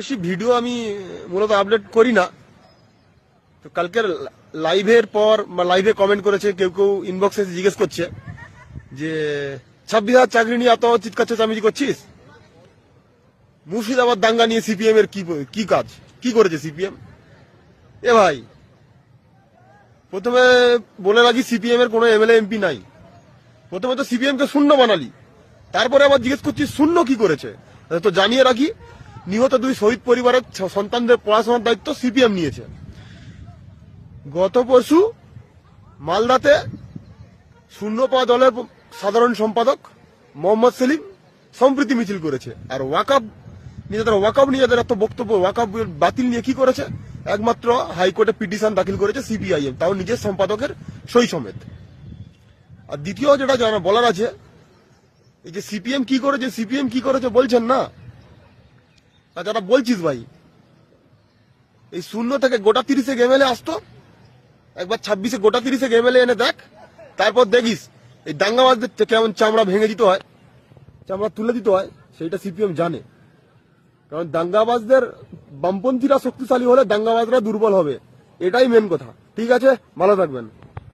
বেশি ভিডিও আমি মূলত আপলোড করি না। তো কালকের লাইভের পর বা লাইভে কমেন্ট করেছে, কেউ কেউ ইনবক্সে জিজ্ঞেস করছে যে 26,000 চাকরি নিয়ে এত চিৎকার চেঁচামেচি করছিস। মুর্শিদাবাদ দাঙ্গা নিয়ে সিপিএম এর কি কাজ, কি করেছে সিপিএম? এ ভাই, প্রথমে বলে রাখি সিপিএম এর কোনো এমএলএ এমপি নাই। প্রথমে তো সিপিএম কে শূন্য বানালি, তারপরে আবার জিজ্ঞেস করছিস শূন্য কি করেছে। তো জানিয়ে রাখি, নিহত 2 শহীদ পরিবারের সন্তানদের পড়াশোনার দায়িত্ব সিপিএম নিয়েছে। গত পরশু মালদাতে শূন্য পাওয়া দলের সাধারণ সম্পাদক মোহাম্মদ সেলিম সম্প্রীতি মিছিল করেছে। আর ওয়াকআপ নিজেদের এত বক্তব্য, ওয়াকআপ বাতিল নিয়ে কি করেছে? একমাত্র হাইকোর্টে পিটিশন দাখিল করেছে সিপিআইএম, তাও নিজের সম্পাদকের সই সমেত। আর দ্বিতীয় যেটা বলার আছে, এই যে সিপিএম কি করেছে বলছেন না, আর যারা বলছিস ভাই, এই শূন্য থেকে গোটা 30 এমএলএ আসতো, একবার 26 গোটা 30 এমএলএ এনে দেখ, তারপর দেখিস এই দাঙ্গাবাজদের কেমন চামড়া ভেঙে দিতে হয়, চামড়া তুলে দিতে হয়, সেইটা সিপিএম জানে। কারণ দাঙ্গাবাজদের বামপন্থীরা শক্তিশালী হলে দাঙ্গাবাজরা দুর্বল হবে, এটাই মেন কথা। ঠিক আছে, ভালো থাকবেন।